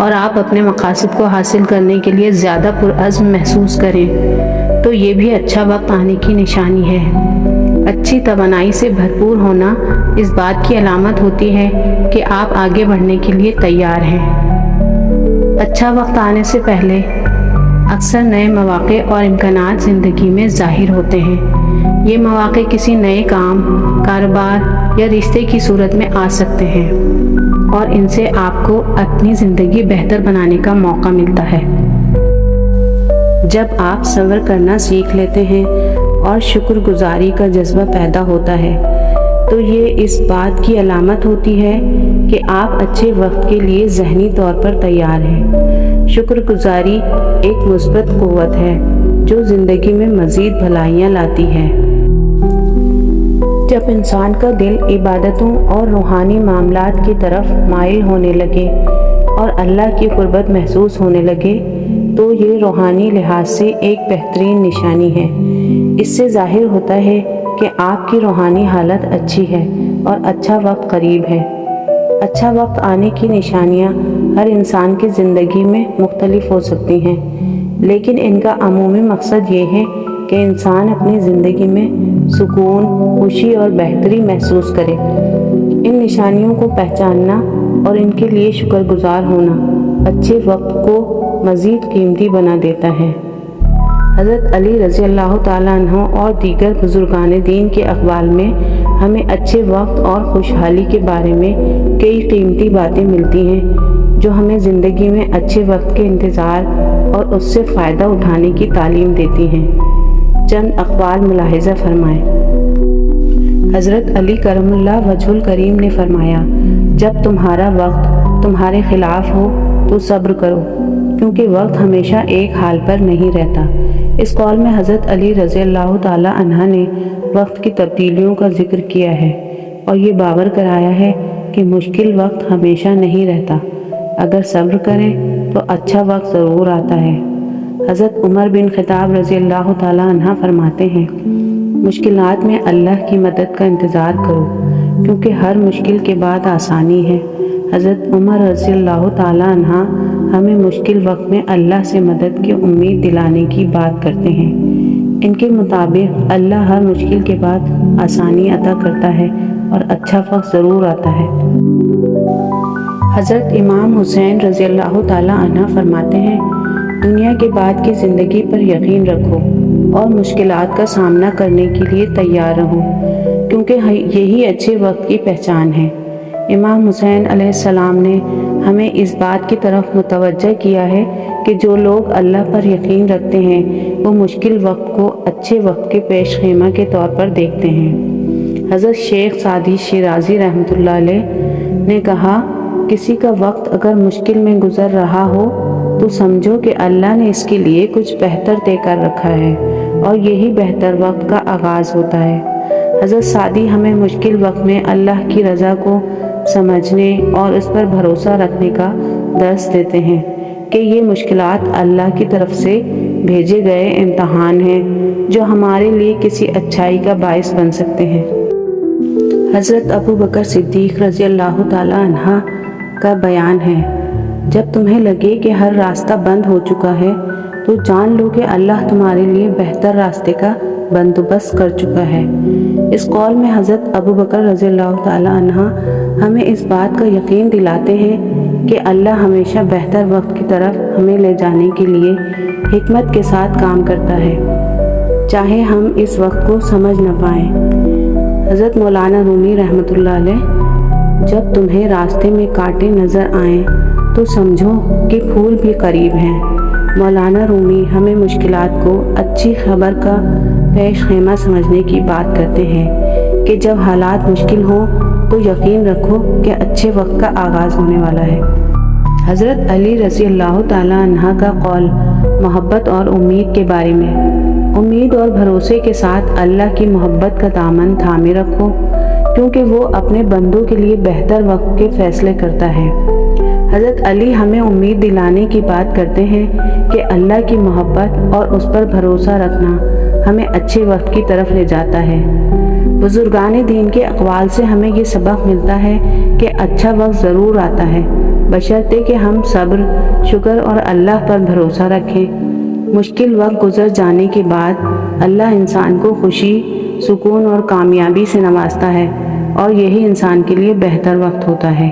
اور آپ اپنے مقاصد کو حاصل کرنے کے لیے زیادہ پرعزم محسوس کریں تو یہ بھی اچھا وقت آنے کی نشانی ہے۔ اچھی توانائی سے بھرپور ہونا اس بات کی علامت ہوتی ہے کہ آپ آگے بڑھنے کے لیے تیار ہیں۔ اچھا وقت آنے سے پہلے اکثر نئے مواقع اور امکانات زندگی میں ظاہر ہوتے ہیں۔ یہ مواقع کسی نئے کام، کاروبار یا رشتے کی صورت میں آ سکتے ہیں اور ان سے آپ کو اپنی زندگی بہتر بنانے کا موقع ملتا ہے۔ جب آپ صبر کرنا سیکھ لیتے ہیں اور شکر گزاری کا جذبہ پیدا ہوتا ہے تو یہ اس بات کی علامت ہوتی ہے کہ آپ اچھے وقت کے لیے ذہنی طور پر تیار ہیں۔ شکر گزاری ایک مثبت قوت ہے جو زندگی میں مزید بھلائیاں لاتی ہے۔ جب انسان کا دل عبادتوں اور روحانی معاملات کی طرف مائل ہونے لگے اور اللہ کی قربت محسوس ہونے لگے تو یہ روحانی لحاظ سے ایک بہترین نشانی ہے۔ اس سے ظاہر ہوتا ہے کہ آپ کی روحانی حالت اچھی ہے اور اچھا وقت قریب ہے۔ اچھا وقت آنے کی نشانیاں ہر انسان کی زندگی میں مختلف ہو سکتی ہیں، لیکن ان کا عمومی مقصد یہ ہے کہ انسان اپنی زندگی میں سکون، خوشی اور بہتری محسوس کرے۔ ان نشانیوں کو پہچاننا اور ان کے لیے شکر گزار ہونا اچھے وقت کو مزید قیمتی بنا دیتا ہے۔ حضرت علی رضی اللہ تعالیٰ عنہ اور دیگر بزرگان دین کے اقوال میں ہمیں اچھے وقت اور خوشحالی کے بارے میں کئی قیمتی باتیں ملتی ہیں جو ہمیں زندگی میں اچھے وقت کے انتظار اور اس سے فائدہ اٹھانے کی تعلیم دیتی ہیں۔ چند اقوال ملاحظہ فرمائیں۔ حضرت علی کرم اللہ وجہ الکریم نے فرمایا، جب تمہارا وقت تمہارے خلاف ہو تو صبر کرو، کیونکہ وقت ہمیشہ ایک حال پر نہیں رہتا۔ اس قول میں حضرت علی رضی اللہ تعالی عنہ نے وقت کی تبدیلیوں کا ذکر کیا ہے اور یہ باور کرایا ہے کہ مشکل وقت ہمیشہ نہیں رہتا، اگر صبر کریں تو اچھا وقت ضرور آتا ہے۔ حضرت عمر بن خطاب رضی اللہ تعالی عنہ فرماتے ہیں، مشکلات میں اللہ کی مدد کا انتظار کرو، کیونکہ ہر مشکل کے بعد آسانی ہے۔ حضرت عمر رضی اللہ تعالی عنہ ہمیں مشکل وقت میں اللہ سے مدد کی امید دلانے کی بات کرتے ہیں۔ ان کے مطابق اللہ ہر مشکل کے بعد آسانی عطا کرتا ہے اور اچھا وقت ضرور آتا ہے۔ حضرت امام حسین رضی اللہ تعالی عنہ فرماتے ہیں، دنیا کے بعد کی زندگی پر یقین رکھو اور مشکلات کا سامنا کرنے کے لیے تیار رہو، کیونکہ یہی اچھے وقت کی پہچان ہے۔ امام حسین علیہ السلام نے ہمیں اس بات کی طرف متوجہ کیا ہے کہ جو لوگ اللہ پر یقین رکھتے ہیں وہ مشکل وقت کو اچھے وقت کے پیش خیمہ کے طور پر دیکھتے ہیں۔ حضرت شیخ سعدی شیرازی رحمۃ اللہ علیہ نے کہا، کسی کا وقت اگر مشکل میں گزر رہا ہو تو سمجھو کہ اللہ نے اس کے لیے کچھ بہتر طے کر رکھا ہے اور یہی بہتر وقت کا آغاز ہوتا ہے۔ حضرت سعدی ہمیں مشکل وقت میں اللہ کی رضا کو سمجھنے اور اس پر بھروسہ رکھنے کا درس دیتے ہیں کہ یہ مشکلات اللہ کی طرف سے بھیجے گئے امتحان ہیں جو ہمارے لیے کسی اچھائی کا باعث بن سکتے ہیں۔ حضرت ابو بکر صدیق رضی اللہ تعالی عنہ کا بیان ہے، جب تمہیں لگے کہ ہر راستہ بند ہو چکا ہے تو جان لو کہ اللہ تمہارے لیے بہتر راستے کا بندوبست کر چکا ہے۔ اس قول میں حضرت ابو بکر رضی اللہ تعالی عنہ ہمیں اس بات کا یقین دلاتے ہیں کہ اللہ ہمیشہ بہتر وقت کی طرف ہمیں لے جانے کے لیے حکمت کے ساتھ کام کرتا ہے، چاہے ہم اس وقت کو سمجھ نہ پائیں۔ حضرت مولانا رومی رحمۃ اللہ علیہ، جب تمہیں راستے میں کانٹے نظر آئیں تو سمجھو کہ پھول بھی قریب ہیں۔ مولانا رومی ہمیں مشکلات کو اچھی خبر کا پیش خیمہ سمجھنے کی بات کرتے ہیں کہ جب حالات مشکل ہوں تو یقین رکھو کہ اچھے وقت کا آغاز ہونے والا ہے۔ حضرت علی رضی اللہ تعالی عنہ کا قول محبت اور امید کے بارے میں، امید اور بھروسے کے ساتھ اللہ کی محبت کا دامن تھامے رکھو، کیونکہ وہ اپنے بندوں کے لیے بہتر وقت کے فیصلے کرتا ہے۔ حضرت علی ہمیں امید دلانے کی بات کرتے ہیں کہ اللہ کی محبت اور اس پر بھروسہ رکھنا ہمیں اچھے وقت کی طرف لے جاتا ہے۔ بزرگان دین کے اقوال سے ہمیں یہ سبق ملتا ہے کہ اچھا وقت ضرور آتا ہے، بشرطے کہ ہم صبر، شکر اور اللہ پر بھروسہ رکھیں۔ مشکل وقت گزر جانے کے بعد اللہ انسان کو خوشی، سکون اور کامیابی سے نوازتا ہے، اور یہی انسان کے لیے بہتر وقت ہوتا ہے۔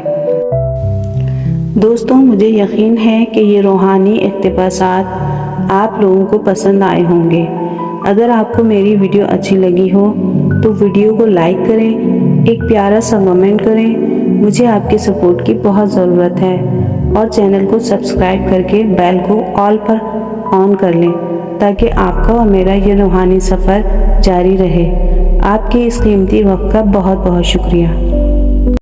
دوستوں، مجھے یقین ہے کہ یہ روحانی اقتباسات آپ لوگوں کو پسند آئے ہوں گے۔ اگر آپ کو میری ویڈیو اچھی لگی ہو تو ویڈیو کو لائک کریں، ایک پیارا سا کمنٹ کریں، مجھے آپ کے سپورٹ کی بہت ضرورت ہے، اور چینل کو سبسکرائب کر کے بیل کو آل پر آن کر لیں تاکہ آپ کا اور میرا یہ روحانی سفر جاری رہے۔ آپ کے اس قیمتی وقت کا بہت بہت شکریہ۔